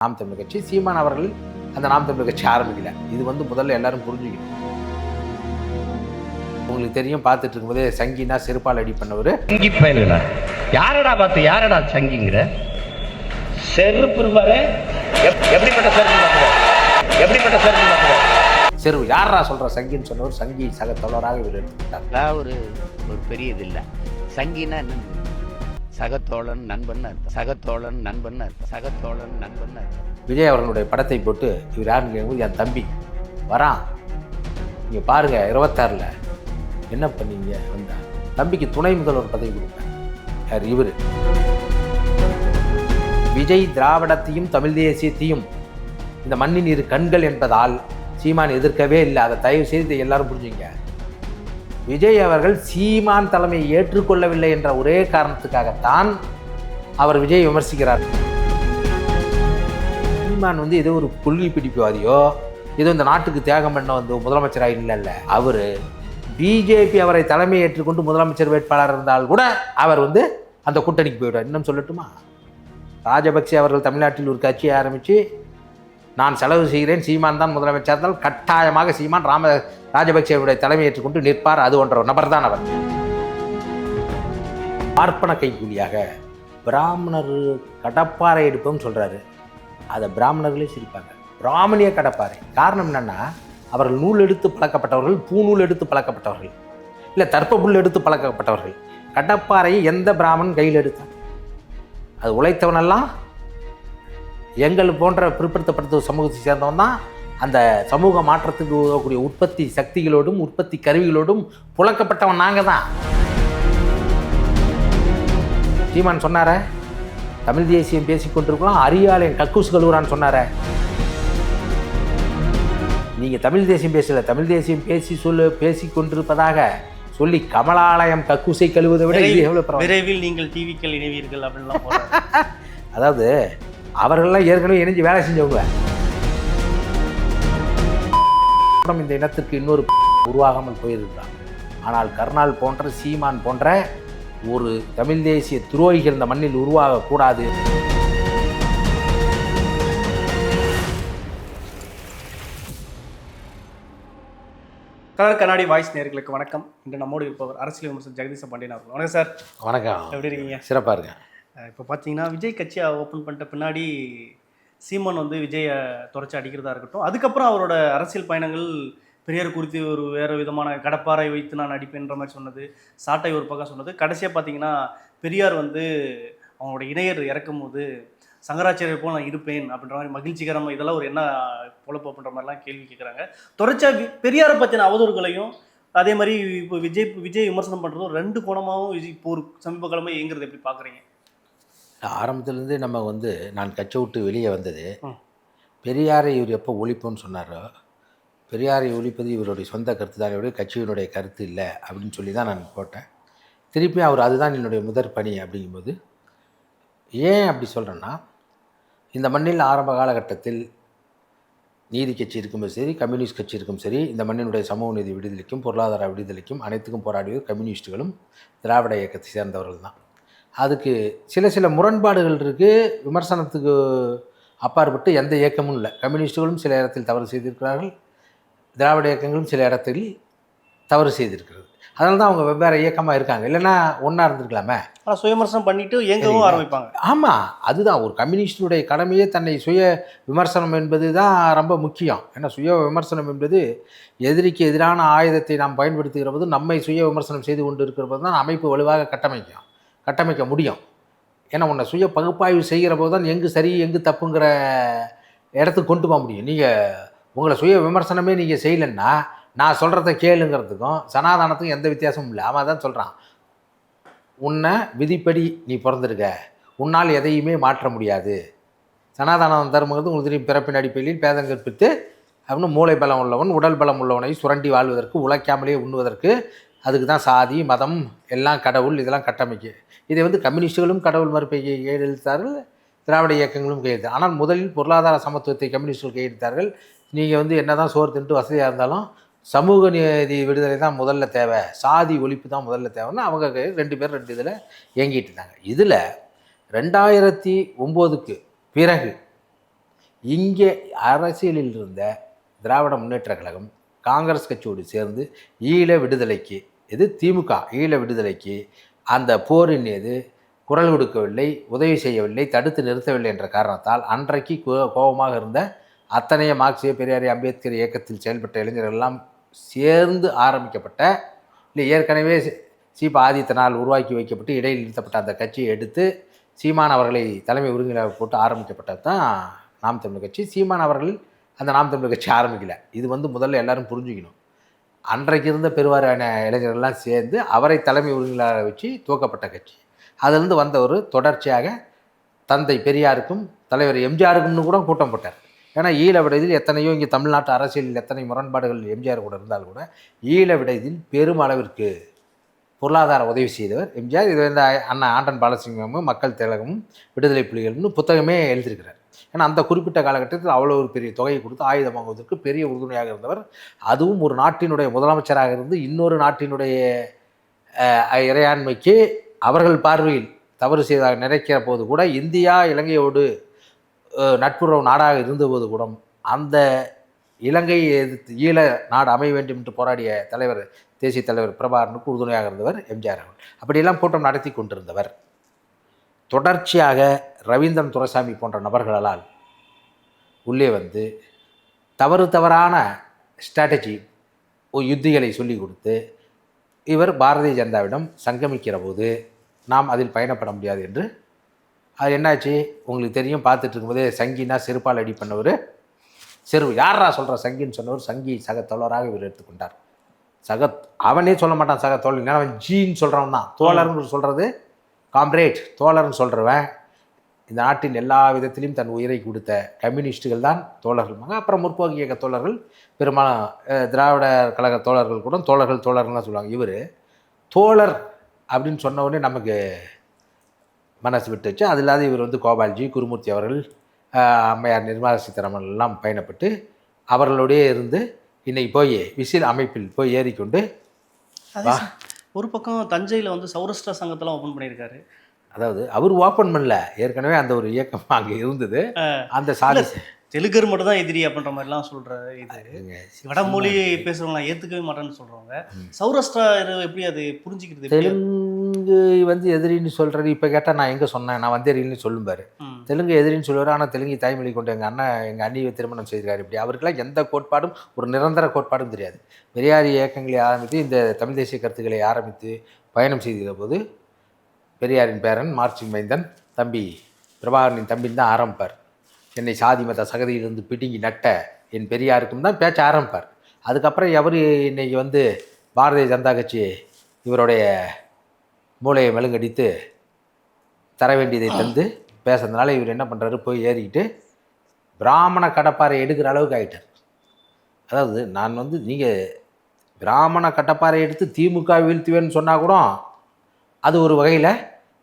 நாம் தமிழர் கட்சி. சீமான் அவர்கள் அந்த நாம் தமிழர் கட்சி ஆரம்பிக்கல. இது முதல்ல எல்லாரும் புரிஞ்சுக்கணும். உங்களுக்கு தெரியும், பார்த்துட்டு இருக்கும்போதே சங்கினா செருப்பால் அடி பண்ணவர். சங்கி பயலுடா, யாரடா பார்த்து யாரடா சங்கிங்கிற? செருப்பு பாரு, எப்படிப்பட்ட செருப்பு பார்க்குற, எப்படிப்பட்ட செருப்பு பார்க்குற? செருப்பு யாரா சொல்ற சங்கின்னு சொன்னவர் சங்கி சக தோழராக இவர் எடுத்துக்கிட்டார். ஒரு பெரிய இது இல்லை. சங்கினா சகத்தோழன் நண்பன் அர்த்தம். சகத்தோழன் நண்பன் அர்த்தம். சகத்தோழன் நண்பன் அர்த்தம். விஜய் அவர்களுடைய படத்தை போட்டு இவர் யாருன்னு கேட்கும்போது என் தம்பி வரான், நீங்கள் பாருங்க 26ல் என்ன பண்ணீங்க வந்தா தம்பிக்கு துணை முதல்வர் பதவி கொடுப்பேன். யார் இவர்? விஜய் திராவிடத்தையும் தமிழ் தேசியத்தையும் இந்த மண்ணின் இரு கண்கள் என்பதால் சீமான் எதிர்க்கவே இல்லை. அதை தயவு செய்து எல்லாரும் புரிஞ்சுங்க. விஜய் அவர்கள் சீமான் தலைமையை ஏற்றுக்கொள்ளவில்லை என்ற ஒரே காரணத்துக்காகத்தான் அவர் விஜய் விமர்சிக்கிறார். சீமான் ஏதோ ஒரு கொள்கை பிடிப்புவாதியோ, ஏதோ இந்த நாட்டுக்கு தியாகம் பண்ண முதலமைச்சராக இல்லை. அவர் பிஜேபி அவரை தலைமை ஏற்றுக்கொண்டு முதலமைச்சர் வேட்பாளர் இருந்தால் கூட அவர் அந்த கூட்டணிக்கு போயிடுவார். இன்னும் சொல்லட்டுமா, ராஜபக்சே அவர்கள் தமிழ்நாட்டில் ஒரு கட்சியை ஆரம்பித்து நான் செலவு செய்கிறேன், சீமான் தான் முதலமைச்சர் இருந்தால் கட்டாயமாக சீமான் ராஜபக்சேவுடைய தலைமை ஏற்றுக்கொண்டு நிற்பார். அது ஒன்ற நபர் தான் அவர். பார்ப்பன கைக்கூலியாக பிராமணர் கடப்பாறை எடுப்போம்னு சொல்கிறாரு. அதை பிராமணர்களே சிரிப்பாங்க. பிராமணிய கடப்பாறை. காரணம் என்னென்னா, அவர்கள் நூல் எடுத்து பழக்கப்பட்டவர்கள், பூநூல் எடுத்து பழக்கப்பட்டவர்கள், இல்லை தர்ப்ப புல் எடுத்து பழக்கப்பட்டவர்கள். கடப்பாறையை எந்த பிராமணன் கையில் எடுத்தான்? அது உழைத்தவனெல்லாம் எங்கள் போன்ற பிற்படுத்தப்பட்ட சமூகத்தை சேர்ந்தவன் தான் அந்த சமூக மாற்றத்துக்கு உதவக்கூடிய உற்பத்தி சக்திகளோடும் உற்பத்தி கருவிகளோடும் புழக்கப்பட்டவன் நாங்கள் தான். சீமான் சொன்னார தமிழ் தேசியம் பேசிக்கொண்டிருக்கலாம், அரியாலையன் கக்கூஸ் கழுவுறான்னு சொன்னார. நீங்கள் தமிழ் தேசியம் பேசல, தமிழ் தேசியம் பேசி கொண்டிருப்பதாக சொல்லி கமலாலயம் கக்கூசை கழுவுவதை விட இது எவ்வளவு விரைவில் நீங்கள் டிவிக்கள் இணைவீர்கள் அப்படின்லாம். அதாவது அவர்கள்லாம் ஏற்கனவே இணைஞ்சு வேலை செஞ்சவங்க. இந்த இனத்திற்கு இன்னொரு உருவாகாமல் போயிருக்கிறான். ஆனால் கர்னால் போன்ற சீமான் போன்ற ஒரு தமிழ் தேசிய துரோகிகள் இந்த மண்ணில் உருவாகக்கூடாது. கலர் கண்ணாடி வாய்ஸ் நேயர்களுக்கு வணக்கம். இன்று நம்மோடு இருப்பவர் அரசியல் விமர்சகர் ஜெகதீச பாண்டியன் அவர்கள். வணக்கம் சார். வணக்கம். எப்படி இருக்கீங்க? சிறப்பாக இருக்கேன். இப்போ பார்த்தீங்கன்னா விஜய் கட்சியை ஓப்பன் பண்ணிட்ட பின்னாடி சீமான் விஜயை துறைச்சி அடிக்கிறதா இருக்கட்டும், அதுக்கப்புறம் அவரோட அரசியல் பயணங்கள் பெரியார் குறித்து ஒரு வேறு விதமான கடப்பாறை வைத்து நான் அடிப்பேன்ற மாதிரி சொன்னது, சாட்டை ஒரு பக்கம் சொன்னது, கடைசியாக பார்த்தீங்கன்னா பெரியார் அவங்களோட இணையர் இறக்கும் போது சங்கராச்சாரியர் போல் நான் இருப்பேன் அப்படின்ற மாதிரி மகிழ்ச்சிகரமாக இதெல்லாம் ஒரு என்ன பொழப்பு அப்படின்ற மாதிரிலாம் கேள்வி கேட்குறாங்க. தொடர்ச்சா பெரியாரை பற்றின அவதூறுகளையும் அதே மாதிரி இப்போ விஜய் விமர்சனம் பண்ணுறதும் ரெண்டு கோணமாகவும் இப்போ ஒரு சமீப காலமாக இயங்குறது எப்படி பார்க்குறீங்க? ஆரம்பத்திலேருந்து நம்ம நான் கட்சி விட்டு வெளியே வந்தது, பெரியாரை இவர் எப்போ ஒழிப்புன்னு சொன்னாரோ, பெரியாரை ஒழிப்பது இவருடைய சொந்த கருத்து தான், இவருடைய கட்சியினுடைய கருத்து இல்லை அப்படின்னு சொல்லி தான் நான் போட்டேன். திருப்பி அவர் அதுதான் என்னுடைய முதற் பணி அப்படிங்கும்போது, ஏன் அப்படி சொல்கிறேன்னா, இந்த மண்ணில் ஆரம்ப காலகட்டத்தில் நீதி கட்சி இருக்கும்போது சரி, கம்யூனிஸ்ட் கட்சி இருக்கும் சரி, இந்த மண்ணினுடைய சமூக நீதி விடுதலைக்கும் பொருளாதார விடுதலைக்கும் அனைத்துக்கும் போராடியது கம்யூனிஸ்ட்டுகளும் திராவிட இயக்கத்தை சேர்ந்தவர்கள் தான். அதுக்கு சில முரண்பாடுகள் இருக்குது. விமர்சனத்துக்கு அப்பாற்பட்டு எந்த இயக்கமும் இல்லை. கம்யூனிஸ்ட்டுகளும் சில இடத்தில் தவறு செய்திருக்கிறார்கள், திராவிட இயக்கங்களும் சில இடத்தில் தவறு செய்திருக்கிறது. அதனால தான் அவங்க வெவ்வேறு இயக்கமாக இருக்காங்க. இல்லைன்னா ஒன்றா இருந்திருக்கலாமே. ஆனால் சுயவிமர்சனம் பண்ணிட்டு எங்கவும் ஆரம்பிப்பாங்க. ஆமாம், அதுதான் ஒரு கம்யூனிஸ்டுடைய கடமையே. தன்னை சுய விமர்சனம் என்பது தான் ரொம்ப முக்கியம். ஏன்னா சுய விமர்சனம் என்பது எதிரிக்கு எதிரான ஆயுதத்தை நாம் பயன்படுத்துகிற போது நம்மை சுய விமர்சனம் செய்து கொண்டு இருக்கிற போது தான் அமைப்பு வலுவாக கட்டமைக்க முடியும். ஏன்னா உன்னை சுய பகுப்பாய்வு செய்கிற போது தான் எங்கு சரி எங்கு தப்புங்கிற இடத்துக்கு கொண்டு போக முடியும். நீங்கள் உங்களை சுய விமர்சனமே நீங்கள் செய்யலைன்னா நான் சொல்கிறத கேளுங்கிறதுக்கும் சனாதானத்துக்கும் எந்த வித்தியாசமும் இல்லை. அவன் தான் சொல்கிறான், உன்னை விதிப்படி நீ பிறந்திருக்க, உன்னால் எதையுமே மாற்ற முடியாது. சனாதானம் தரும்போது உங்களுக்கு பிறப்பின் அடிப்படையில் பேதம் கற்பித்து அப்படின்னு மூளை பலம் உள்ளவன் உடல் பலம் உள்ளவனை சுரண்டி வாழ்வதற்கு, உழைக்காமலே உண்ணுவதற்கு, அதுக்கு தான் சாதி மதம் எல்லாம் கடவுள் இதெல்லாம் கட்டமைக்கு. இதை கம்யூனிஸ்டுகளும் கடவுள் மறுப்பை கையெழுத்தார்கள், திராவிட இயக்கங்களும் கையெழுத்தார்கள். ஆனால் முதலில் பொருளாதார சமத்துவத்தை கம்யூனிஸ்டுகள் கையெழுத்தார்கள். நீங்கள் என்ன தான் சோறு தின்ட்டு வசதியாக இருந்தாலும் சமூக நீதி விடுதலை தான் முதல்ல தேவை, சாதி ஒழிப்பு தான் முதல்ல தேவைன்னு அவங்க 2 பேர் 2 இதில் இயங்கிட்டு இருந்தாங்க. இதில் 2009க்கு பிறகு இங்கே அரசியலில் இருந்த திராவிட முன்னேற்றக் கழகம் காங்கிரஸ் கட்சியோடு சேர்ந்து ஈழ விடுதலைக்கு, இது திமுக ஈழ விடுதலைக்கு அந்த போரின் மீது குரல் கொடுக்கவில்லை, உதவி செய்யவில்லை, தடுத்து நிறுத்தவில்லை என்ற காரணத்தால் அன்றைக்கு கோபமாக இருந்த அத்தனைய மார்க்சிய பெரியாரி அம்பேத்கர் இயக்கத்தில் செயல்பட்ட இளைஞர்கள் எல்லாம் சேர்ந்து ஆரம்பிக்கப்பட்ட, இல்லை ஏற்கனவே சீபா ஆதித்தனால் உருவாக்கி வைக்கப்பட்டு இடையில் நிறுத்தப்பட்ட அந்த கட்சியை எடுத்து சீமான் அவர்களை தலைமை ஒருங்கிணைப்பாளர் போட்டு ஆரம்பிக்கப்பட்டது தான் நாம் தமிழர் கட்சி. சீமான் அவர்கள் அந்த நாம் தமிழர் கட்சி ஆரம்பிக்கல. இது முதல்ல எல்லாரும் புரிஞ்சுக்கணும். அன்றைக்கு இருந்த பெருவாரியான இளைஞர்கள்லாம் சேர்ந்து அவரை தலைமை ஒருங்கிணைப்பாளரை வச்சு துவக்கப்பட்ட கட்சி. அதிலிருந்து வந்த ஒரு தொடர்ச்சியாக தந்தை பெரியாருக்கும் தலைவர் எம்ஜிஆருக்கும்னு கூட கூட்டம் போட்டார். ஏன்னா ஈழ விடுதலில் எத்தனையோ இங்கே தமிழ்நாட்டு அரசியலில் எத்தனை முரண்பாடுகள் எம்ஜிஆர் கூட இருந்தால் கூட ஈழ விடுதலில் பெரும் அளவிற்கு பொருளாதார உதவி செய்தவர் எம்ஜிஆர். இது வந்து அண்ணா ஆண்டன் பாலசிங்கமும் மக்கள் திலகமும் விடுதலை புலிகள்னு புத்தகமே எழுதியிருக்கிறார். ஏன்னா அந்த குறிப்பிட்ட காலகட்டத்தில் அவ்வளோ ஒரு பெரிய தொகையை கொடுத்து ஆயுதம் வாங்குவதற்கு பெரிய உறுதுணையாக இருந்தவர். அதுவும் ஒரு நாட்டினுடைய முதலமைச்சராக இருந்து இன்னொரு நாட்டினுடைய இறையாண்மைக்கு அவர்கள் பார்வையில் தவறு செய்தாக நினைக்கிற போது கூட இந்தியா இலங்கையோடு நட்புறவு நாடாக இருந்தபோது கூட அந்த இலங்கையை எதிர்த்து ஈழ நாடு அமைய வேண்டும் என்று போராடிய தலைவர் தேசிய தலைவர் பிரபாகரனுக்கு உறுதுணையாக இருந்தவர் எம்ஜிஆர் அவர்கள். அப்படியெல்லாம் கூட்டம் நடத்தி கொண்டிருந்தவர். தொடர்ச்சியாக ரவீந்திரன் துரைசாமி போன்ற நபர்களால் உள்ளே வந்து தவறான ஸ்ட்ராட்டஜி யுத்திகளை சொல்லி கொடுத்து இவர் பாரதிய ஜனதாவிடம் சங்கமிக்கிற போது நாம் அதில் பயணப்பட முடியாது என்று அது என்னாச்சு உங்களுக்கு தெரியும். பார்த்துட்டு இருக்கும்போதே சங்கினா செருப்பால் அடி பண்ணவர், யாரா சொல்கிற சங்கின்னு சொன்னவர் சங்கி சக தோழராக இவர் எடுத்துக்கொண்டார். அவனே சொல்ல மாட்டான் சக தோழர், அவன் ஜீன்னு சொல்கிறவன் தான். தோழர்னு சொல்கிறது காம்ரேட், தோழர்னு சொல்கிறவன் இந்த நாட்டின் எல்லா விதத்திலையும் தன் உயிரை கொடுத்த கம்யூனிஸ்டுகள் தான் தோழர்கள். அப்புறம் முற்போக்கு இயக்க தோழர்கள், பெரும்பாலும் திராவிட கழக தோழர்கள் கூட தோழர்கள்லாம் சொல்லுவாங்க. இவர் தோழர் அப்படின்னு சொன்ன உடனே நமக்கு மனசு விட்டுச்சு. அது இல்லாத இவர் வந்து கோபால்ஜி, குருமூர்த்தி அவர்கள், அம்மையார் நிர்மலா சீதாராமன் எல்லாம் பயணப்பட்டு அவர்களுடைய இருந்து இன்னைக்கு போய் விசில் அமைப்பில் போய் ஏறிக்கொண்டு ஒரு பக்கம் தஞ்சையில் வந்து சௌராஷ்டிரா சங்கத்தெல்லாம் ஓப்பன் பண்ணியிருக்காரு. அதாவது அவர் ஓப்பன் பண்ணல, ஏற்கனவே அந்த ஒரு இயக்கம் அங்கே இருந்தது. அந்த சாதி தெலுங்கர் மட்டும் தான் எதிரி அப்படின்ற மாதிரிலாம் சொல்கிற இது வடமொழி பேசுகிறவங்க ஏற்றுக்கவே மாட்டேன்னு சொல்கிறவங்க. சௌராஷ்டிரா எப்படி அது புரிஞ்சுக்கிறது? தெலுங்கு வந்து எதிரின்னு சொல்கிறது இப்போ கேட்டால் நான் எங்கே சொன்னேன், நான் வந்தேரின்னு சொல்லும்பாரு. தெலுங்கு எதிரின்னு சொல்லுவார். ஆனால் தெலுங்கு தாய்மொழி கொண்டு எங்கள் அண்ணியை திருமணம் செய்திருக்காரு. இப்படி அவருக்கெல்லாம் எந்த கோட்பாடும் ஒரு நிரந்தர கோட்பாடும் தெரியாது. பெரியார் இயக்கங்களை ஆரம்பித்து இந்த தமிழ் தேசிய கருத்துக்களை ஆரம்பித்து பயணம் செய்திருந்த போது பெரியாரின் பேரன் மார்க்சின் மைந்தன் தம்பி பிரபாகரனின் தம்பின்னு தான் ஆரம்பிப்பார். என்னை சாதி மத சகதியிலிருந்து பிடுங்கி நட்ட என் பெரியாருக்கும் தான் பேச்ச ஆரம்பிப்பார். அதுக்கப்புறம் எவர் இன்றைக்கி வந்து பாரதிய ஜனதா கட்சி இவருடைய மூளையை மெழுங்கடித்து தர வேண்டியதை தந்து பேசுறதுனால இவர் என்ன பண்ணுறாரு, போய் ஏறிக்கிட்டு பிராமண கடப்பாறை எடுக்கிற அளவுக்கு ஆகிட்டார். அதாவது நான் வந்து நீங்கள் பிராமண கடப்பாறை எடுத்து திமுக வீழ்த்துவேன்னு சொன்னால் கூட அது ஒரு வகையில்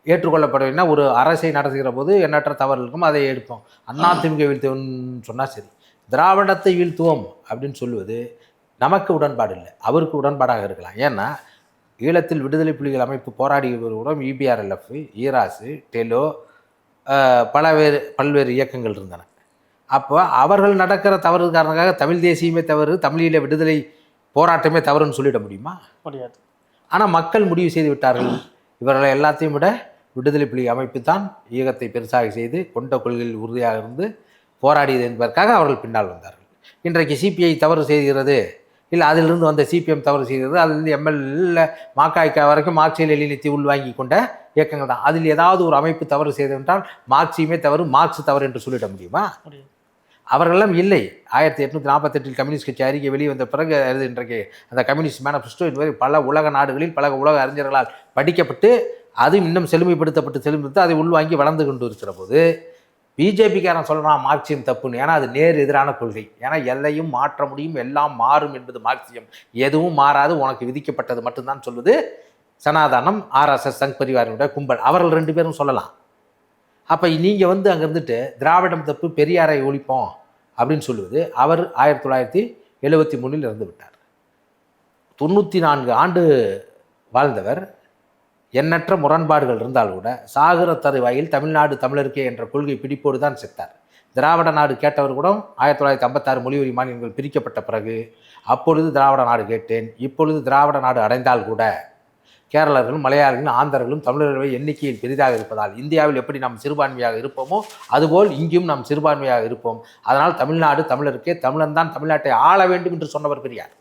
ஏற்றுக்கொள்ளப்படவில்லைன்னா ஒரு அரசை நடத்துகிற போது எண்ணற்ற தவறு இருக்கும், அதை எடுப்போம். அதிமுக வீழ்த்துவோம்னு சொன்னால் சரி, திராவிடத்தை வீழ்த்துவோம் அப்படின்னு சொல்லுவது நமக்கு உடன்பாடு இல்லை, அவருக்கு உடன்பாடாக இருக்கலாம். ஏன்னா ஈழத்தில் விடுதலை புலிகள் அமைப்பு போராடியவர்களுடன் இபிஆர்எல்எஃப், ஈராசு, டெலோ, பல்வேறு இயக்கங்கள் இருந்தன. அப்போ அவர்கள் நடக்கிற தவறு காரணமாக தமிழ் தேசியமே தவறு, தமிழீழ விடுதலை போராட்டமே தவறுன்னு சொல்லிட முடியுமா? முடியாது. ஆனால் மக்கள் முடிவு செய்து விட்டார்கள். இவர்களை எல்லாத்தையும் விட விடுதலை புலி அமைப்பு தான் இயக்கத்தை பெருசாக செய்து கொண்ட கொள்கையில் உறுதியாக இருந்து போராடியது என்பதற்காக அவர்கள் பின்னால் வந்தார்கள். இன்றைக்கு சிபிஐ தவறு செய்கிறது, இல்லை அதிலிருந்து வந்த சிபிஎம் தவறு செய்கிறது, அதிலிருந்து எம்எல்ஏ மாக்காய்க்கா வரைக்கும் மார்க்சிய லெனினை உள்வாங்கி கொண்ட இயக்கங்கள் தான். அதில் ஏதாவது ஒரு அமைப்பு தவறு செய்தென்றால் மார்க்சியமே தவறு, மார்க்ஸ் தவறு என்று சொல்லிட முடியுமா? அவர்களெல்லாம் இல்லை. 1848 கம்யூனிஸ்ட் கட்சி அறிக்கை வெளியே வந்த பிறகு இன்றைக்கு அந்த கம்யூனிஸ்ட் மேனிஃபெஸ்டோ என்பது பல உலக நாடுகளில் பல உலக அறிஞர்களால் படிக்கப்பட்டு அதுவும் இன்னும் செழுமைப்படுத்தப்பட்டு அதை உள்வாங்கி வளர்ந்து கொண்டு இருக்கிற போது பிஜேபிக்காரன் சொல்கிறான் மார்க்சியம் தப்புன்னு. ஏன்னா அது நேர் எதிரான கொள்கை. ஏன்னா எல்லையும் மாற்ற முடியும், எல்லாம் மாறும் என்பது மார்க்சியம். எதுவும் மாறாது, உனக்கு விதிக்கப்பட்டது மட்டும்தான் சொல்வது சனாதனம், ஆர்எஸ்எஸ், சங் பரிவாரினுடைய கும்பல். அவர்கள் 2 பேரும் சொல்லலாம். அப்போ நீங்கள் வந்து அங்கே இருந்துட்டு திராவிடம் தப்பு, பெரியாரை ஒழிப்போம் அப்படின்னு சொல்லுவது. அவர் 1973 இறந்து விட்டார். 94 ஆண்டு வாழ்ந்தவர். எண்ணற்ற முரண்பாடுகள் இருந்தால் கூட சாகர தருவாயில் தமிழ்நாடு தமிழருக்கே என்ற கொள்கை பிடிப்போடு தான் செத்தார். திராவிட நாடு கேட்டவர் கூட 1956 மொழி வரி மாநிலங்கள் பிரிக்கப்பட்ட பிறகு அப்பொழுது திராவிட நாடு கேட்டேன். இப்பொழுது திராவிட நாடு அடைந்தால் கூட கேரளர்களும் மலையாளிகளும் ஆந்திரர்களும் தமிழர்கள் எண்ணிக்கையில் பெரிதாக இருப்பதால் இந்தியாவில் எப்படி நாம் சிறுபான்மையாக இருப்போமோ அதுபோல் இங்கும் நாம் சிறுபான்மையாக இருப்போம். அதனால் தமிழ்நாடு தமிழருக்கே, தமிழன் தான் தமிழ்நாட்டை ஆள வேண்டும் என்று சொன்னவர் பெரியார்.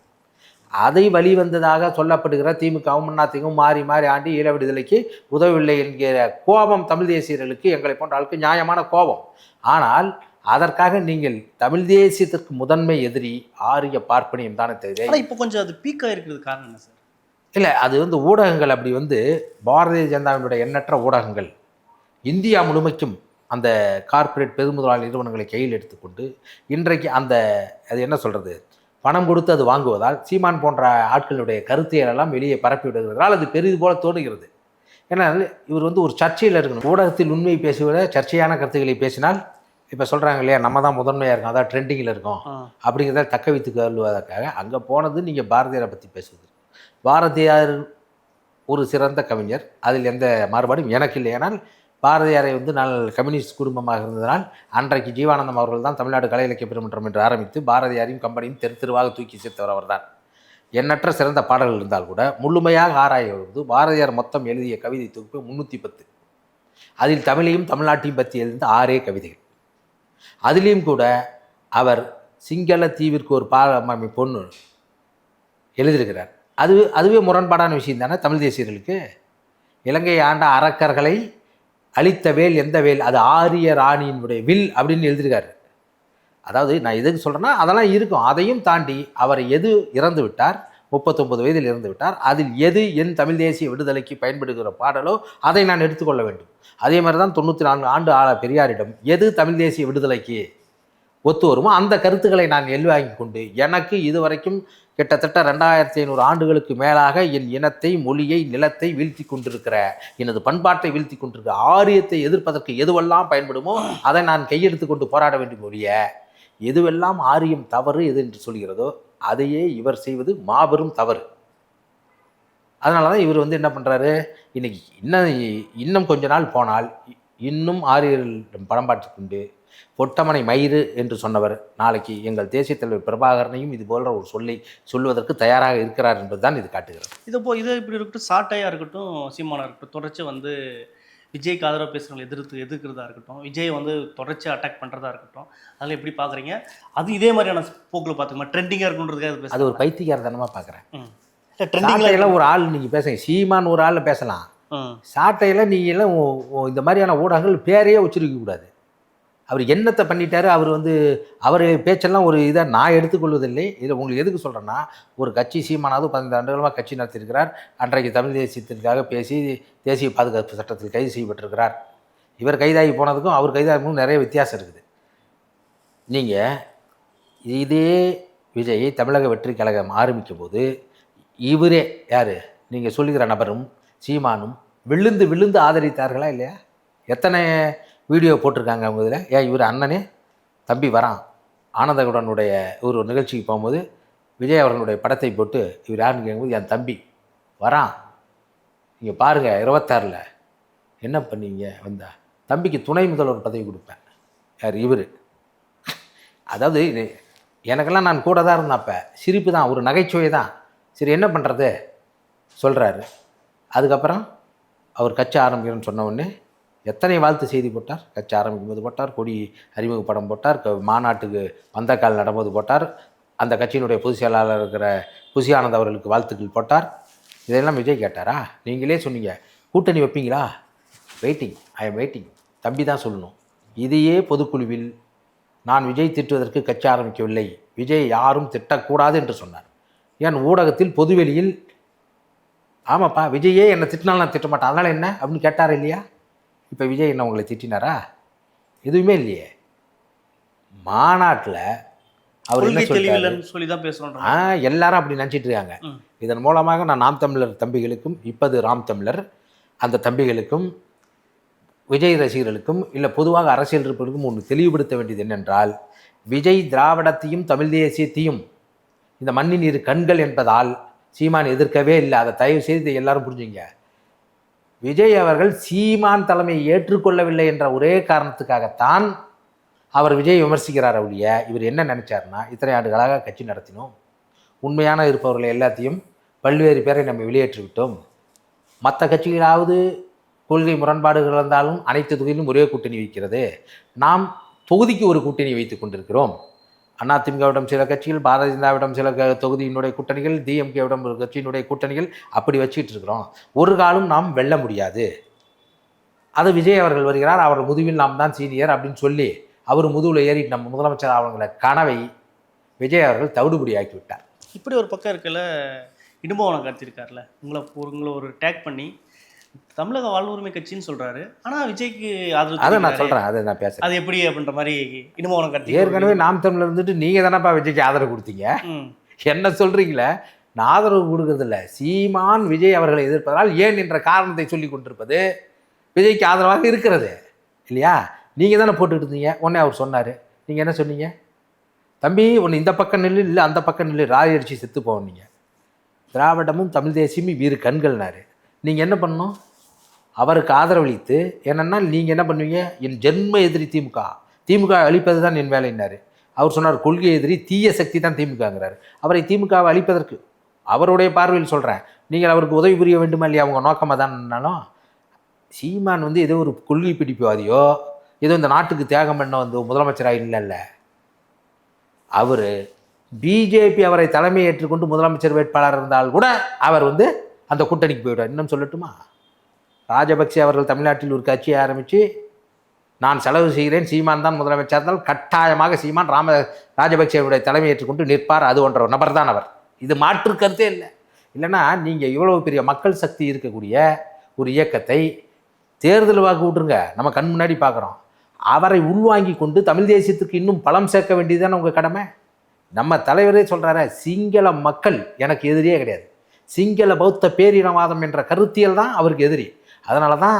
அதை வழிவந்ததாக சொல்லப்படுகிற திமுகவும் அதிமுகவும் மாறி மாறி ஆண்டி ஈழ விடுதலைக்கு உதவவில்லை என்கிற கோபம் தமிழ் தேசியர்களுக்கு, எங்களை போன்ற ஆளுக்கு நியாயமான கோபம். ஆனால் அதற்காக நீங்கள் தமிழ் தேசியத்திற்கு முதன்மை எதிரி ஆரிய பார்ப்பனியம் தானே தவிர. இப்போ கொஞ்சம் அது பீக்காக இருக்கிறது காரணம் என்ன சார்? இல்லை, அது ஊடகங்கள் அப்படி பாரதிய ஜனதாவினுடைய எண்ணற்ற ஊடகங்கள் இந்தியா முழுமைக்கும் அந்த கார்ப்பரேட் பெருமுதலாளி நிறுவனங்களை கையில் எடுத்துக்கொண்டு இன்றைக்கு அது என்ன சொல்கிறது, பணம் கொடுத்து அது வாங்குவதால் சீமான் போன்ற ஆட்களுடைய கருத்தியலெல்லாம் வெளியே பரப்பி விடுகிறதால் அது பெரிது போல தோணுகிறது. ஏன்னா இவர் ஒரு சர்ச்சையில் இருக்கணும். ஊடகத்தில் உண்மை பேசுவதை, சர்ச்சையான கருத்துக்களை பேசினால் இப்போ சொல்கிறாங்க இல்லையா, நம்ம தான் முதன்மையாக இருக்கோம், அதான் ட்ரெண்டிங்கில் இருக்கோம் அப்படிங்கிறத தக்க வைத்து கொள்வதற்காக அங்கே போனது. நீங்கள் பாரதியாரை பற்றி பேசுவது, பாரதியார் ஒரு சிறந்த கவிஞர், அதில் எந்த மாறுபாடும் எனக்கு இல்லை. ஏன்னால் பாரதியாரை நான் கம்யூனிஸ்ட் குடும்பமாக இருந்ததனால் அன்றைக்கு ஜீவானந்தம் அவர்கள் தான் தமிழ்நாடு கலை இலக்கிய பெருமன்றம் என்று ஆரம்பித்து பாரதியாரையும் கம்பெனியும் தெரு தெருவாக தூக்கி சேர்த்தவர் அவர் தான். எண்ணற்ற சிறந்த பாடல்கள் இருந்தால் கூட முழுமையாக ஆராய்வது பாரதியார் மொத்தம் எழுதிய கவிதை தொகுப்பு 310. அதில் தமிழையும் தமிழ்நாட்டையும் பற்றி எழுந்த 6 கவிதைகள். அதிலையும் கூட அவர் சிங்கள தீவிற்கு ஒரு பொண்ணு எழுதியிருக்கிறார். அதுவே முரண்பாடான விஷயம் தானே தமிழ் தேசியர்களுக்கு. இலங்கை ஆண்ட அரக்கர்களை அழித்த வேல் எந்த வேல், அது ஆரிய ராணியினுடைய வில் அப்படின்னு எழுதியிருக்காரு. அதாவது நான் எதுக்கு சொல்கிறேன்னா அதெல்லாம் இருக்கும். அதையும் தாண்டி அவர் எது இறந்து விட்டார், 39 வயதில் இறந்து விட்டார், அதில் எது என் தமிழ் தேசிய விடுதலைக்கு பயன்படுகிற பாடலோ அதை நான் எடுத்துக்கொள்ள வேண்டும். அதே மாதிரி தான் 94 ஆண்டு ஆள பெரியாரிடம் எது தமிழ் தேசிய விடுதலைக்கு ஒத்து வருமோ அந்த கருத்துக்களை நான் எள்வாங்கி கொண்டு எனக்கு இதுவரைக்கும் கிட்டத்தட்ட 2500 ஆண்டுகளுக்கு மேலாக என் இனத்தை, மொழியை, நிலத்தை வீழ்த்தி கொண்டிருக்கிற, எனது பண்பாட்டை வீழ்த்தி கொண்டிருக்கிற ஆரியத்தை எதிர்ப்பதற்கு எதுவெல்லாம் பயன்படுமோ அதை நான் கையெடுத்து கொண்டு போராட வேண்டும். ஒழிய எதுவெல்லாம் ஆரியம் தவறு எது என்று சொல்கிறதோ அதையே இவர் செய்வது மாபெரும் தவறு. அதனால தான் இவர் என்ன பண்ணுறாரு, இன்னைக்கு இன்னும் கொஞ்ச நாள் போனால் இன்னும் ஆரியர்களிடம் படம்பாட்டு கொண்டு பொட்டமனை மயிறு என்று சொன்னவர் நாளைக்கு எங்கள் தேசிய தலைவர் பிரபாகரனையும் இது போன்ற ஒரு சொல்லுவதற்கு தயாராக இருக்கிறார் என்பதுதான் இது காட்டுகிறது. இதை இப்படி இருக்கட்டும், சாட்டையாக இருக்கட்டும், சீமானாக இருக்கட்டும், தொடர்ச்சி விஜய்க்கு ஆதரவாக பேசுகிறவங்களை எதிர்க்கிறதா இருக்கட்டும், விஜய் தொடர்ச்சி அட்டாக் பண்ணுறதா இருக்கட்டும், அதில் எப்படி பார்க்குறீங்க? அது இதே மாதிரியான போக்கில் பார்த்துக்கமா ட்ரெண்டிங்காக இருக்குன்றதுக்காக அது ஒரு பைத்தியக்காரத்தனமாக பார்க்குறேன். ட்ரெண்டிங்கில் ஒரு ஆள் நீங்கள் பேசுங்க, சீமான் ஒரு ஆள் பேசலாம், சாட்டையில் நீங்கள் எல்லாம் இந்த மாதிரியான ஊடகங்கள் பேரையே உச்சரிக்கக்கூடாது. அவர் என்னத்தை பண்ணிட்டாரு, அவர் பேச்செல்லாம் ஒரு இதை நான் எடுத்துக்கொள்வதில்லை. இதை உங்களுக்கு எதுக்கு சொல்கிறேன்னா, ஒரு கட்சி சீமானாவது 15 ஆண்டுகளாக கட்சி நடத்தியிருக்கிறார். அன்றைக்கு தமிழ் தேசியத்திற்காக பேசி தேசிய பாதுகாப்பு சட்டத்தில் கைது செய்யப்பட்டிருக்கிறார். இவர் கைதாகி போனதுக்கும் அவர் கைதாகும் நிறைய வித்தியாசம் இருக்குது. நீங்கள் இதே விஜயை தமிழக வெற்றி கழகம் ஆரம்பிக்கும் போது இவரே யார் நீங்கள் சொல்லுகிற நபரும் சீமானும் விழுந்து விழுந்து ஆதரித்தார்களா இல்லையா? எத்தனை வீடியோ போட்டிருக்காங்க அவங்க இதில். இவர் அண்ணனே தம்பி வரான், ஆனந்தகுடனுடைய ஒரு நிகழ்ச்சிக்கு போகும்போது விஜய் அவர்களுடைய படத்தை போட்டு இவர் யாருன்னு கேட்கும்போது என் தம்பி வரான், நீங்கள் பாருங்கள் 26 என்ன பண்ணீங்க வந்தா தம்பிக்கு துணை முதல்வர் பதவி கொடுப்பேன். யார் இவர்? அதாவது எனக்கெல்லாம் நான் கூட தான் இருந்தேன். அப்போ சிரிப்பு தான், ஒரு நகைச்சுவை தான். சரி என்ன பண்ணுறது சொல்கிறாரு. அதுக்கப்புறம் அவர் கட்சி ஆரம்பிக்கிறேன்னு சொன்ன உடனே எத்தனை வாழ்த்து செய்தி போட்டார். கட்சி ஆரம்பிக்கும் போது போட்டார், கொடி அறிமுக படம் போட்டார், மாநாட்டுக்கு வந்தக்கால் நடம்போது போட்டார், அந்த கட்சியினுடைய பொதுச் செயலாளர் இருக்கிற புசி ஆனந்த் அவர்களுக்கு வாழ்த்துக்கள் போட்டார். இதெல்லாம் விஜய் கேட்டாரா? நீங்களே சொன்னீங்க கூட்டணி வைப்பீங்களா? Waiting, I am waiting. தம்பி தான் சொல்லணும். இதையே பொதுக்குழுவில் நான் விஜய் திட்டுவதற்கு கட்சி ஆரம்பிக்கவில்லை, விஜய் யாரும் திட்டக்கூடாது என்று சொன்னார். ஏன் ஊடகத்தில் பொதுவெளியில் ஆமாப்பா விஜயே என்னை திட்டினாலும் நான் திட்ட மாட்டேன், அதனால் என்ன அப்படின்னு கேட்டார் இல்லையா? இப்போ விஜய் என்ன உங்களை திட்டினாரா? எதுவுமே இல்லையே. மாநாட்டில் அவர் என்ன சொல்லி தான் பேசுகிறோம். எல்லாரும் அப்படி நினச்சிட்டு இருக்காங்க. இதன் மூலமாக நான் நாம் தமிழர் தம்பிகளுக்கும், இப்போது ராம் தமிழர் அந்த தம்பிகளுக்கும், விஜய் ரசிகர்களுக்கும், இல்லை பொதுவாக அரசியல் இருப்பவர்களுக்கும் ஒன்று தெளிவுபடுத்த வேண்டியது என்னென்றால், விஜய் திராவிடத்தையும் தமிழ் தேசியத்தையும் இந்த மண்ணின் இரு கண்கள் என்பதால் சீமான் எதிர்க்கவே இல்லை. அதை தயவு செய்து எல்லாரும் புரிஞ்சுங்க. விஜய் அவர்கள் சீமான் தலைமையை ஏற்றுக்கொள்ளவில்லை என்ற ஒரே காரணத்துக்காகத்தான் அவர் விஜய் விமர்சிக்கிறார் ஒழிய இவர் என்ன நினைச்சாருன்னா, இத்தனை ஆண்டுகளாக கட்சி நடத்தினோம், உண்மையான இருப்பவர்களை எல்லாத்தையும் பல்வேறு பேரை நம்ம வெளியேற்றி விட்டோம், மற்ற கட்சிகளாவது கொள்கை முரண்பாடுகள் இருந்தாலும் அனைத்து தொகுதியிலும் ஒரே கூட்டணி வைக்கிறது, நாம் தொகுதிக்கு ஒரு கூட்டணி வைத்துக் கொண்டிருக்கிறோம், அதிமுகவிடம் சில கட்சிகள், பாரதிய ஜனதாவிடம் சில தொகுதியினுடைய கூட்டணிகள், டிஎம்கேவிடம் ஒரு கட்சியினுடைய கூட்டணிகள், அப்படி வச்சுக்கிட்டு இருக்கிறோம், ஒரு காலம் நாம் வெல்ல முடியாது. அது விஜய் அவர்கள் வருகிறார், அவர் முதுவில் நாம் தான் சீனியர் அப்படின்னு சொல்லி அவர் முதுகில் ஏறி நம்ம முதலமைச்சர் அவங்கள கனவை விஜய் அவர்கள் தவிடுபடி ஆக்கி விட்டார். இப்படி ஒரு பக்கம் இருக்கல, இடும்பவனம் கடத்திருக்காருல, உங்களை ஒரு டேக் பண்ணி தமிழக வாழ்வுரிமை கட்சின்னு சொல்றாரு, ஆனா விஜய்க்கு அதை நான் சொல்றேன், அதை நான் பேசுறேன், அது எப்படி அப்படின்ற மாதிரி இடும்பவனம் கடத்தி. ஏற்கனவே நாம் தமிழர் இருந்துட்டு நீங்க தானப்பா விஜய்க்கு ஆதரவு கொடுத்தீங்க, என்ன சொல்றீங்களே? நான் ஆதரவு கொடுக்கறதில்ல, சீமான் விஜய் அவர்களை எதிர்ப்பதால் ஏன் என்ற காரணத்தை சொல்லி கொண்டிருப்பது விஜய்க்கு ஆதரவாக இருக்கிறது இல்லையா? நீங்கள் தானே போட்டுக்கிட்டு இருந்தீங்க. உடனே அவர் சொன்னார், நீங்கள் என்ன சொன்னீங்க? தம்பி ஒன்று இந்த பக்கம் நில்லு, இல்லை அந்த பக்கம் நில்லு, ராய் அடிச்சு செத்து போவீங்க, திராவிடமும் தமிழ் தேசியமும் வீறு கண்கள்னாரு. நீங்கள் என்ன பண்ணணும்? அவருக்கு ஆதரவளித்து என்னென்னா நீங்கள் என்ன பண்ணுவீங்க? என் ஜென்ம எதிரி திமுக, திமுக அழிப்பது தான் என் வேலைன்னாரு. அவர் சொன்னார் கொள்கை எதிரி, தீய சக்தி தான் திமுகங்கிறாரு. அவரை திமுகவை அழிப்பதற்கு அவருடைய பார்வையில் சொல்கிறேன், நீங்கள் அவருக்கு உதவி புரிய வேண்டுமா இல்லையா? அவங்க நோக்கமாக தான்னாலும் சீமான் வந்து ஏதோ ஒரு கொள்கை பிடிப்புவாதியோ ஏதோ இந்த நாட்டுக்கு தியாகம் பண்ண வந்து முதலமைச்சராக இல்லைல்ல. அவர் பிஜேபி அவரை தலைமை ஏற்றுக்கொண்டு முதலமைச்சர் வேட்பாளர் இருந்தால் கூட அவர் வந்து அந்த கூட்டணிக்கு போய்விடுவார். இன்னும் சொல்லட்டுமா, ராஜபக்சே அவர்கள் தமிழ்நாட்டில் ஒரு கட்சியை ஆரம்பித்து நான் செலவு செய்கிறேன், சீமான் தான் முதலமைச்சர் இருந்தால் கட்டாயமாக சீமான் ராஜபக்சேவுடைய தலைமை ஏற்றுக்கொண்டு நிற்பார். அது ஒன்ற நபர் தான் அவர், இது மாற்று கருத்தே இல்லை. இல்லைன்னா நீங்கள் இவ்வளவு பெரிய மக்கள் சக்தி இருக்கக்கூடிய ஒரு இயக்கத்தை தேர்தல் வாக்கு விட்டுருங்க, நம்ம கண் முன்னாடி பார்க்குறோம், அவரை உள்வாங்கி கொண்டு தமிழ் தேசியத்துக்கு இன்னும் பலம் சேர்க்க வேண்டியதுதானே உங்கள் கடமை. நம்ம தலைவரே சொல்கிறார, சிங்கள மக்கள் எனக்கு எதிரியே கிடையாது, சிங்கள பௌத்த பேரினவாதம் என்ற கருத்தியல் தான் அவருக்கு எதிரி. அதனால தான்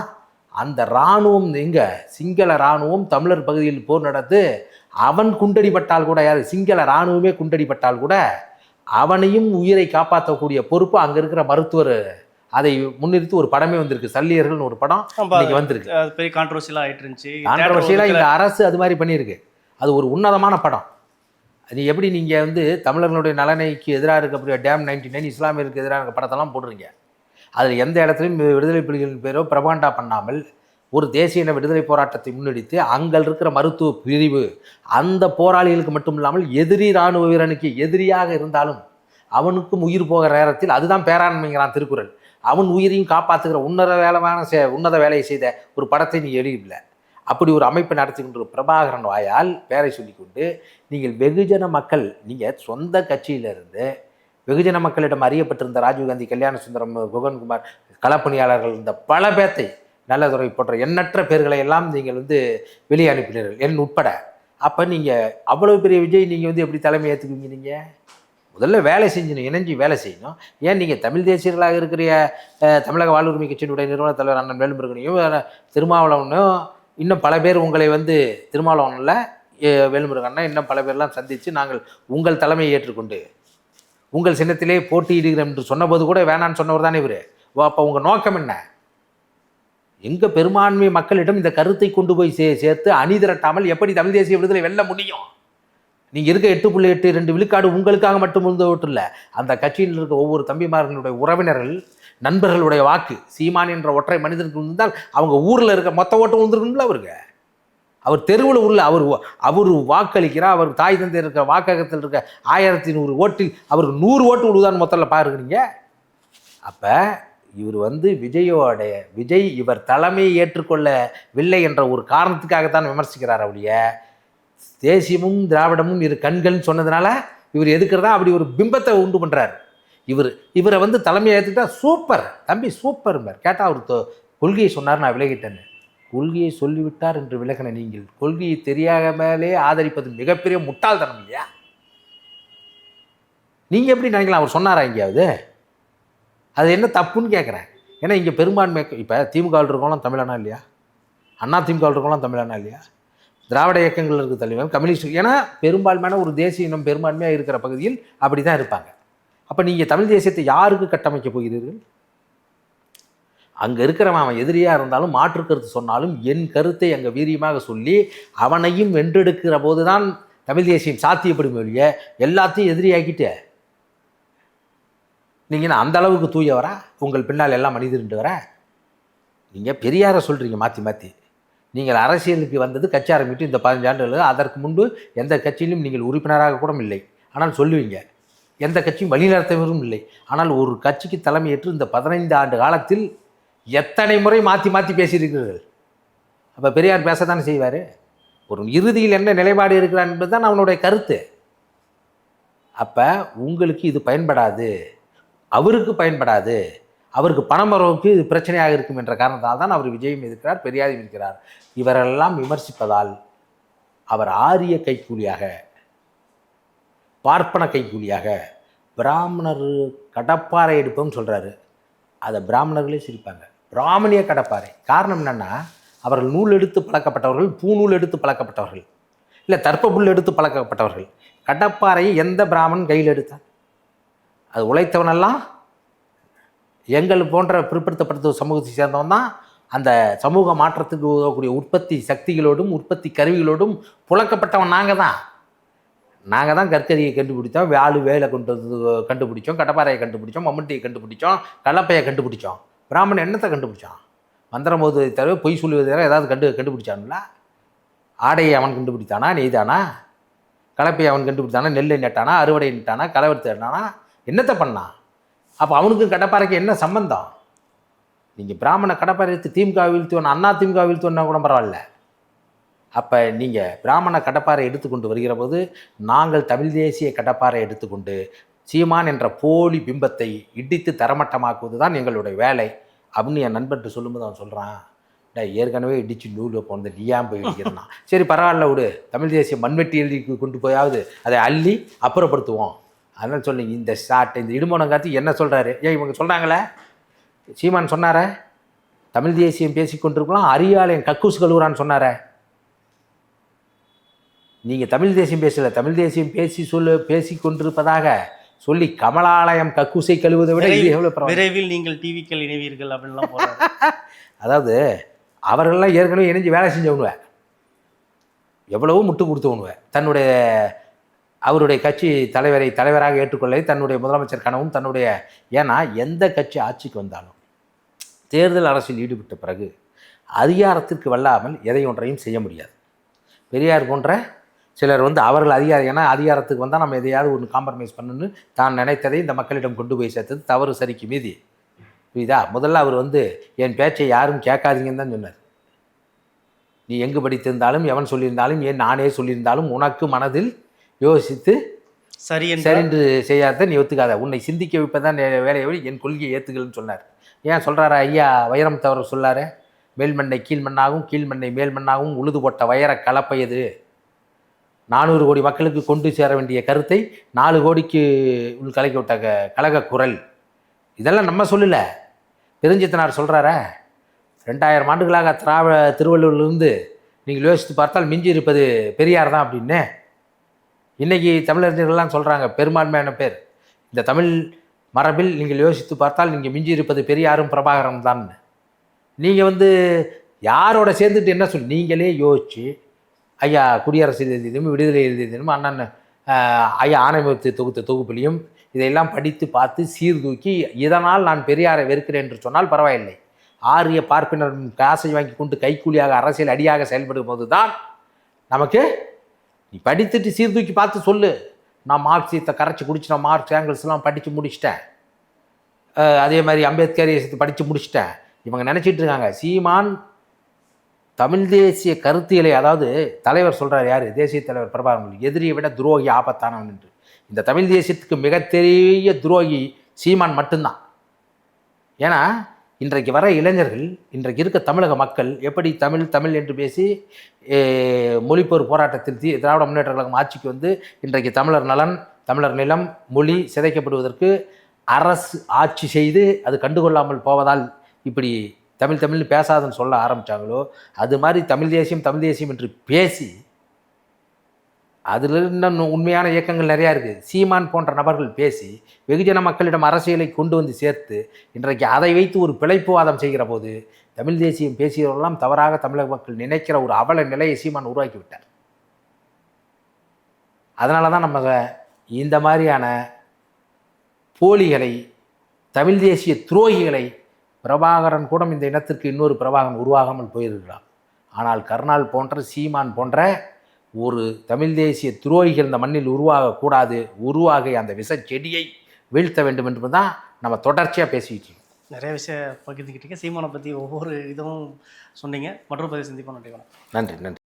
அந்த இராணுவம், எங்கே சிங்கள இராணுவம் தமிழர் பகுதியில் போர் நடத்து அவன் குண்டடிப்பட்டால் கூட, யார் சிங்கள இராணுவமே குண்டடிப்பட்டால் கூட அவனையும் உயிரை காப்பாற்றக்கூடிய பொறுப்பு அங்கே இருக்கிற மருத்துவர். அதை முன்னிறுத்தி ஒரு படமே வந்திருக்கு, சல்லியர்கள்னு ஒரு படம் இன்னைக்கு வந்திருக்கு. பெரிய கான்ட்ரோவர்சியலாக ஆகிட்டு இருந்துச்சு. கான்ட்ரோவர்சியலாக இந்த அரசு அது மாதிரி பண்ணியிருக்கு. அது ஒரு உன்னதமான படம். அது எப்படி நீங்கள் வந்து தமிழர்களுடைய நலனைக்கு எதிராக இருக்கக்கூடிய டேம் 99 இஸ்லாமியருக்கு எதிரான படத்தெல்லாம் போடுறீங்க. அதில் எந்த இடத்துலையும் விடுதலை புலிகளின் பேரோ பிரபாண்டா பண்ணாமல் ஒரு தேசிய இன விடுதலை போராட்டத்தை முன்னெடுத்து அங்கே இருக்கிற மருத்துவ பிரிவு அந்த போராளிகளுக்கு மட்டும் இல்லாமல் எதிரி இராணுவ வீரனுக்கு எதிரியாக இருந்தாலும் அவனுக்கும் உயிர் போகிற நேரத்தில், அதுதான் பேராண்மைங்கிறான் திருக்குறள், அவன் உயிரையும் காப்பாற்றுகிற உன்னத வேலையை செய்த ஒரு படத்தை நீ எழுதல. அப்படி ஒரு அமைப்பை நடத்தி கொண்டு பிரபாகரன் வாயால் பேரை சொல்லிக்கொண்டு நீங்கள் வெகுஜன மக்கள், நீங்கள் சொந்த கட்சியிலிருந்து வெகுஜன மக்களிடம் அறியப்பட்டிருந்த ராஜீவ்காந்தி, கல்யாண சுந்தரம், குகன்குமார், களப்பணியாளர்கள், இந்த பல பேர்த்தை, நல்லதுறை போன்ற எண்ணற்ற பேர்களை எல்லாம் நீங்கள் வந்து வெளியே அனுப்பினீர்கள், என் உட்பட. அப்போ நீங்கள் அவ்வளவு பெரிய விஜய் நீங்கள் வந்து எப்படி தலைமை ஏற்றுக்குவீங்க? நீங்கள் முதல்ல வேலை செஞ்சணும், இணைஞ்சி வேலை செய்யணும். ஏன் நீங்கள் தமிழ் தேசியர்களாக இருக்கிற தமிழக வாழ்வுரிமை கட்சியினுடைய நிறுவன தலைவர் அண்ணன் வேலுமுருகனையும் திருமாவளவனும் இன்னும் பல பேர் உங்களை வந்து திருமாவளவனில் வேலுமுருகன்னா இன்னும் பல பேர்லாம் சந்தித்து நாங்கள் உங்கள் தலைமையை ஏற்றுக்கொண்டு உங்கள் சின்னத்திலே போட்டியிடுகிறோம் என்று சொன்னபோது கூட வேணான்னு சொன்னவர் தானே இவர். அப்போ உங்கள் நோக்கம் என்ன? எங்கள் பெரும்பான்மை மக்களிடம் இந்த கருத்தை கொண்டு போய் சேர்த்து அணிதிரட்டாமல் எப்படி தமிழ் தேசிய விடுதலை வெல்ல முடியும்? நீங்கள் இருக்க 8.82 விழுக்காடு உங்களுக்காக மட்டும் ஓட்டு இல்லை, அந்த கட்சியில் இருக்க ஒவ்வொரு தம்பிமார்களுடைய உறவினர்கள், நண்பர்களுடைய வாக்கு. சீமான் என்ற ஒற்றை மனிதனுக்கு இருந்தால் அவங்க ஊரில் இருக்க மொத்த ஓட்டம் வந்துருக்குங்களா? அவருக்கு அவர் தெருவில் உள்ள அவர் வாக்களிக்கிறார். அவர் தாய் தந்தை இருக்கிற வாக்ககத்தில் இருக்க 1100 ஓட்டில் அவருக்கு 100 ஓட்டு விழுதான்னு மொத்தத்தில் பாருங்க. அப்போ இவர் வந்து விஜய் இவர் தலைமையை ஏற்றுக்கொள்ளவில்லை என்ற ஒரு காரணத்துக்காகத்தான் விமர்சிக்கிறார். அவருடைய தேசியமும் திராவிடமும் இரு கண்கள்னு சொன்னதுனால இவர் எதுக்குறதா அப்படி ஒரு பிம்பத்தை உண்டு பண்ணுறார். இவரை வந்து தலைமையை ஏற்றுக்கிட்டா சூப்பர் தம்பி சூப்பர் கேட்டால் அவர் கொள்கையை சொன்னார், நான் விலகிட்டேன்னு. கொள்கையை சொல்லிவிட்டார் என்று விலகின நீங்கள் கொள்கையை தெரியாமலே ஆதரிப்பது மிகப்பெரிய முட்டாள்தனம் இல்லையா? நீங்கள் எப்படி நினைக்கலாம்? அவர் சொன்னாரா எங்கேயாவது? அது என்ன தப்புன்னு கேட்குறேன். ஏன்னா இங்கே பெரும்பான்மை, இப்போ திமுகவில் இருக்கவங்களாம் தமிழனா இல்லையா? அண்ணா திமுகவில் இருக்கவங்களாம் தமிழனா இல்லையா? திராவிட இயக்கங்கள் இருக்க தலைவர் கம்யூனிஸ்ட், ஏன்னா பெரும்பான்மையான ஒரு தேசிய இனம் பெரும்பான்மையாக இருக்கிற பகுதியில் அப்படி தான் இருப்பாங்க. அப்போ நீங்கள் தமிழ் தேசியத்தை யாருக்கு கட்டமைக்க போகிறீர்கள்? அங்கே இருக்கிறவன் அவன் எதிரியாக இருந்தாலும் மாற்று கருத்து சொன்னாலும் என் கருத்தை அங்கே வீரியமாக சொல்லி அவனையும் வென்றெடுக்கிற போது தான் தமிழ் தேசியம் சாத்தியப்படும் ஒழிய எல்லாத்தையும் எதிரியாக்கிட்டு நீங்கள் அந்த அளவுக்கு தூயவரா? உங்கள் பின்னால் எல்லாம் மனிதர்ண்டு வர நீங்கள் பெரியாரை சொல்கிறீங்க மாற்றி மாற்றி. நீங்கள் அரசியலுக்கு வந்தது கட்சி ஆரம்பித்து இந்த 15 ஆண்டுகள், அதற்கு முன்பு எந்த கட்சியிலும் நீங்கள் உறுப்பினராக கூட இல்லை. ஆனால் சொல்லுவீங்க எந்த கட்சியும் வழிநடத்தவரும் இல்லை. ஆனால் ஒரு கட்சிக்கு தலைமையேற்று இந்த 15 ஆண்டு காலத்தில் எத்தனை முறை மாற்றி மாற்றி பேசியிருக்கிறீர்கள். அப்போ பெரியார் பேசத்தானே செய்வார். ஒரு இறுதியில் என்ன நிலைப்பாடு இருக்கிறான் என்பது தான் அவனுடைய கருத்து. அப்போ உங்களுக்கு இது பயன்படாது, அவருக்கு பயன்படாது, அவருக்கு பணம் வரவுக்கு இது பிரச்சனையாக இருக்கும் என்ற காரணத்தால் தான் அவர் விஜயம் இருக்கிறார், பெரியாரையும் இருக்கிறார். இவரெல்லாம் விமர்சிப்பதால் அவர் ஆரிய கைக்கூலியாக, பார்ப்பன கைக்கூலியாக, பிராமணர் கடப்பாறை எடுப்போம்னு சொல்கிறாரு. அதை பிராமணர்களே சிரிப்பாங்க, பிராமணிய கடப்பாறை. காரணம் என்னென்னா அவர்கள் நூல் எடுத்து பழக்கப்பட்டவர்கள், பூநூல் எடுத்து பழக்கப்பட்டவர்கள், இல்லை தர்ப்ப புல் எடுத்து பழக்கப்பட்டவர்கள். கடப்பாறையை எந்த பிராமணன் கையில் எடுத்தான்? அது உழைத்தவனெல்லாம் எங்கள் போன்ற பிற்படுத்தப்பட்ட சமூகத்தை சேர்ந்தவன் தான் அந்த சமூக மாற்றத்துக்கு உதவக்கூடிய உற்பத்தி சக்திகளோடும் உற்பத்தி கருவிகளோடும் புழக்கப்பட்டவன். நாங்கள் தான் கற்கரியை கண்டுபிடித்தோம், வேலை கண்டுபிடிச்சோம், கடப்பாறையை கண்டுபிடிச்சோம், மம்முட்டியை கண்டுபிடிச்சோம், கலப்பையை கண்டுபிடிச்சோம். பிராமணன் என்னத்தை கண்டுபிடிச்சான்? மந்திரம் போதுவதை தவிர பொய் சொல்லுவதை தவிர ஏதாவது கண்டுபிடிச்சானுங்களா? ஆடையை அவன் கண்டுபிடித்தானா? நெய்தானா? கலப்பையை அவன் கண்டுபிடித்தானா? நெல்லை நட்டானா? அறுவடை நட்டானா? கலவரத்தை நட்டானா? என்னத்தை பண்ணான்? அப்போ அவனுக்கு கடப்பாறைக்கு என்ன சம்பந்தம்? நீங்கள் பிராமண கடப்பாறை எடுத்து திமுக வீழ்த்துவன், அண்ணா திமுக வீழ்த்துவன்னா கூட பரவாயில்ல. அப்போ நீங்கள் பிராமண கடப்பாறை எடுத்துக்கொண்டு வருகிற போது நாங்கள் தமிழ் தேசிய கடப்பாறை எடுத்துக்கொண்டு சீமான் என்ற போலி பிம்பத்தை இடித்து தரமட்டமாக்குவது தான் எங்களுடைய வேலை அப்படின்னு என் நண்பர்கிட்ட சொல்லும்போது அவன் சொல்கிறான், ஏற்கனவே இடித்து நூலில் போனது நீயான் போய் இடிக்கிறான். சரி பரவாயில்ல விடு, தமிழ் தேசிய மண்வெட்டி எழுதி கொண்டு போயாவது அதை அள்ளி அப்புறப்படுத்துவோம். அதனால் சொல்லுங்க, இந்த ஷாட் இந்த இடுமோனம் காத்தி என்ன சொல்கிறாரு? இவங்க சொல்கிறாங்களே, சீமான் சொன்னார தமிழ் தேசியம் பேசி கொண்டிருக்கலாம், அறியாலயம் கக்கூஸ் கழுவுறான்னு சொன்னார. நீங்கள் தமிழ் தேசியம் பேசலை, தமிழ் தேசியம் பேசி கொண்டிருப்பதாக சொல்லி கமலாலயம் கக்கூசை கழுவுவதை விட இது எவ்வளோ விரைவில் நீங்கள் டிவிக்கள் இணைவீர்கள் அப்படின்லாம் போகிறார். அதாவது அவர்கள்லாம் ஏற்கனவே இணைஞ்சு வேலை செஞ்சவனுவ, எவ்வளவோ முட்டு கொடுத்தவனுவ, அவருடைய கட்சி தலைவராக ஏற்றுக்கொள்ள தன்னுடைய முதலமைச்சர் கனவும் தன்னுடைய, ஏன்னா எந்த கட்சி ஆட்சிக்கு வந்தாலும் தேர்தல் அரசியல் ஈடுபட்ட பிறகு அதிகாரத்திற்கு வல்லாமல் எதை ஒன்றையும் செய்ய முடியாது. பெரியார் போன்ற சிலர் அவர்கள் ஏன்னா அதிகாரத்துக்கு வந்தால் நம்ம எதையாவது ஒன்று காம்ப்ரமைஸ் பண்ணணுன்னு தான் நினைத்ததை இந்த மக்களிடம் கொண்டு போய் சேர்த்தது தவறு சரிக்கு மீதி. புரியுதா? முதல்ல அவர் என் பேச்சை யாரும் கேட்காதீங்கன்னு தான் சொன்னார். நீ எங்கு படித்திருந்தாலும் எவன் சொல்லியிருந்தாலும் ஏன் நானே சொல்லியிருந்தாலும் உனக்கு மனதில் யோசித்து சரின்று செய்யாத நீ ஒத்துக்காத, உன்னை சிந்திக்க வைப்பதான் வேலையை என் கொள்கையை ஏற்றுக்கள்னு சொன்னார். ஏன் சொல்கிறாரா ஐயா வைரம் தவிர சொல்லாரு? மேல்மண்ணை கீழ்மண்ணாகவும் கீழ்மண்ணை மேல்மண்ணாகவும் உழுது போட்ட வைர கலப்பையது. 400 கோடி மக்களுக்கு கொண்டு சேர வேண்டிய கருத்தை 4 கோடிக்கு கலக்கி விட்ட கழக குரல். இதெல்லாம் நம்ம சொல்லலை, பெருஞ்சித்தனார் சொல்கிறாரா? 2000 ஆண்டுகளாக திருவள்ளூர்லேருந்து நீங்கள் யோசித்து பார்த்தால் மிஞ்சி இருப்பது பெரியார் தான் அப்படின்னு இன்றைக்கி தமிழறிஞர்கள்லாம் சொல்கிறாங்க. பெரும்பான்மையான பேர் இந்த தமிழ் மரபில் நீங்கள் யோசித்து பார்த்தால் நீங்கள் மிஞ்சி இருப்பது பெரியாரும் பிரபாகரன் தான். நீங்கள் யாரோட சேர்ந்துட்டு என்ன சொல்லி நீங்களே யோசித்து ஐயா குடியரசு எழுதியதும் விடுதலை எழுதியதும் அண்ணன் ஐயா ஆணையத்து தொகுத்த தொகுப்பிலையும் இதையெல்லாம் படித்து பார்த்து சீர்தூக்கி இதனால் நான் பெரியாரை வெறுக்கிறேன் என்று சொன்னால் பரவாயில்லை. ஆரிய பார்ப்பினர் காசை வாங்கி கொண்டு கைக்கூலியாக அரசியல் அடியாக செயல்படும் போது தான் நமக்கு நீ படித்துட்டு சீர்தூக்கி பார்த்து சொல்லு. நான் மார்க்சியத்தை கரைச்சி குடிச்சு நான் மார்க்ஸ் ஆங்கிள்ஸ்லாம் படித்து முடிச்சிட்டேன், அதே மாதிரி அம்பேத்கர் படித்து முடிச்சிட்டேன். இவங்க நினச்சிட்டு இருக்காங்க சீமான் தமிழ் தேசிய கருத்தியலை, அதாவது தலைவர் சொல்கிறார், யார் தேசிய தலைவர் பிரபாகரன், எதிரியை விட துரோகி ஆபத்தானவன் என்று. இந்த தமிழ் தேசியத்துக்கு மிகப்பெரிய துரோகி சீமான் மட்டும்தான். ஏன்னா இன்றைக்கு வர இளைஞர்கள், இன்றைக்கு இருக்க தமிழக மக்கள் எப்படி தமிழ் என்று பேசி மொழிப்போர் போராட்டத்தில் திராவிட முன்னேற்ற கழகம் ஆட்சிக்கு இன்றைக்கு தமிழர் நலன், தமிழர் நிலம், மொழி சிதைக்கப்படுவதற்கு அரசு ஆட்சி செய்து அது கண்டுகொள்ளாமல் போவதால் இப்படி தமிழ்னு பேசாதுன்னு சொல்ல ஆரம்பித்தாங்களோ, அது மாதிரி தமிழ் தேசியம் என்று பேசி அதில் இன்னும் உண்மையான இயக்கங்கள் நிறையா இருக்குது. சீமான் போன்ற நபர்கள் பேசி வெகுஜன மக்களிடம் அரசியலை கொண்டு வந்து சேர்த்து இன்றைக்கு அதை வைத்து ஒரு பிழைப்புவாதம் செய்கிற போது தமிழ் தேசியம் பேசியவரெல்லாம் தவறாக தமிழக மக்கள் நினைக்கிற ஒரு அவல நிலையை சீமான் உருவாக்கி விட்டார். அதனால தான் நம்ம இந்த மாதிரியான போலிகளை, தமிழ் தேசிய துரோகிகளை, பிரபாகரன் கூட இந்த இனத்திற்கு இன்னொரு பிரபாகரன் உருவாகாமல் போயிருக்கிறான். ஆனால் கர்னால் போன்ற, சீமான் போன்ற ஒரு தமிழ் தேசிய துரோகிகள் இந்த மண்ணில் உருவாகக்கூடாது. உருவாகி அந்த விஷ செடியை வீழ்த்த வேண்டும் என்று தான் நம்ம தொடர்ச்சியாக பேசிக்கிட்டு இருக்கோம். நிறைய விஷயம் பகிர்ந்துக்கிட்டீங்க. சீமானை பற்றி ஒவ்வொரு இதுவும் சொன்னீங்க. மற்றொரு பதிவு சந்திப்போம். நன்றி. நன்றி.